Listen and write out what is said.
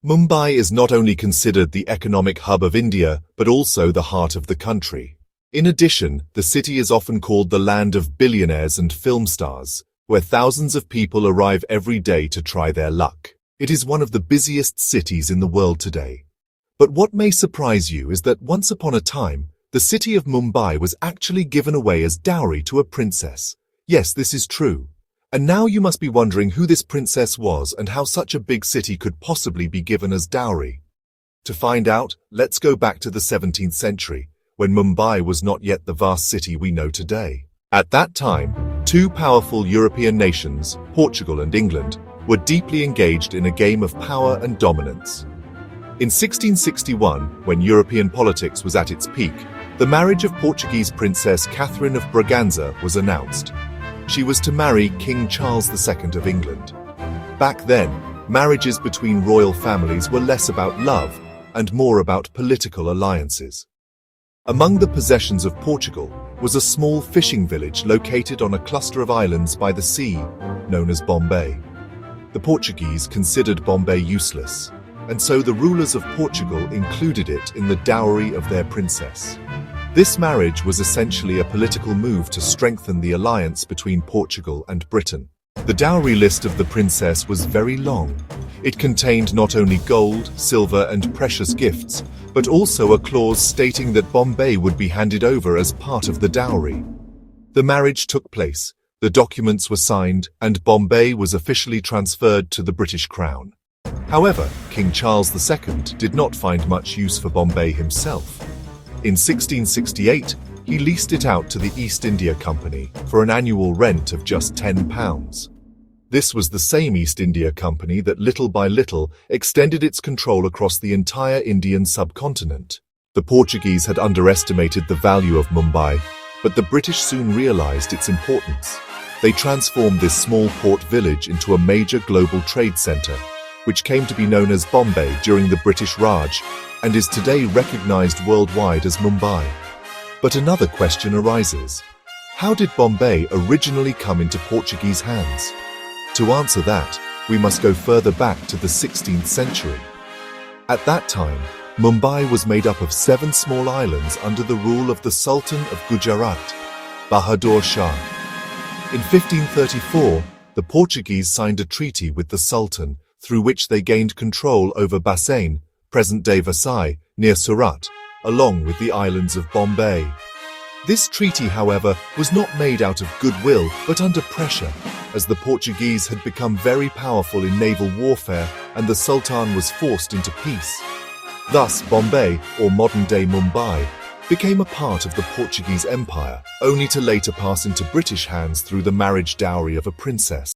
Mumbai is not only considered the economic hub of India, but also the heart of the country. In addition, the city is often called the land of billionaires and film stars, where thousands of people arrive every day to try their luck. It is one of the busiest cities in the world today. But what may surprise you is that once upon a time, the city of Mumbai was actually given away as dowry to a princess. Yes, this is true. And now you must be wondering who this princess was and how such a big city could possibly be given as dowry. To find out, let's go back to the 17th century, when Mumbai was not yet the vast city we know today. At that time, two powerful European nations, Portugal and England, were deeply engaged in a game of power and dominance. In 1661, when European politics was at its peak, the marriage of Portuguese Princess Catherine of Braganza was announced. She was to marry King Charles II of England. Back then, marriages between royal families were less about love and more about political alliances. Among the possessions of Portugal was a small fishing village located on a cluster of islands by the sea, known as Bombay. The Portuguese considered Bombay useless, and so the rulers of Portugal included it in the dowry of their princess. This marriage was essentially a political move to strengthen the alliance between Portugal and Britain. The dowry list of the princess was very long. It contained not only gold, silver, and precious gifts, but also a clause stating that Bombay would be handed over as part of the dowry. The marriage took place, the documents were signed, and Bombay was officially transferred to the British Crown. However, King Charles II did not find much use for Bombay himself. In 1668, he leased it out to the East India Company for an annual rent of just £10. This was the same East India Company that little by little extended its control across the entire Indian subcontinent. The Portuguese had underestimated the value of Mumbai, but the British soon realized its importance. They transformed this small port village into a major global trade center, which came to be known as Bombay during the British Raj, and is today recognized worldwide as Mumbai. But another question arises. How did Bombay originally come into Portuguese hands? To answer that, we must go further back to the 16th century. At that time, Mumbai was made up of 7 small islands under the rule of the Sultan of Gujarat, Bahadur Shah. In 1534, the Portuguese signed a treaty with the Sultan, through which they gained control over Bassein, present-day Versailles, near Surat, along with the islands of Bombay. This treaty, however, was not made out of goodwill, but under pressure, as the Portuguese had become very powerful in naval warfare and the Sultan was forced into peace. Thus, Bombay, or modern-day Mumbai, became a part of the Portuguese Empire, only to later pass into British hands through the marriage dowry of a princess.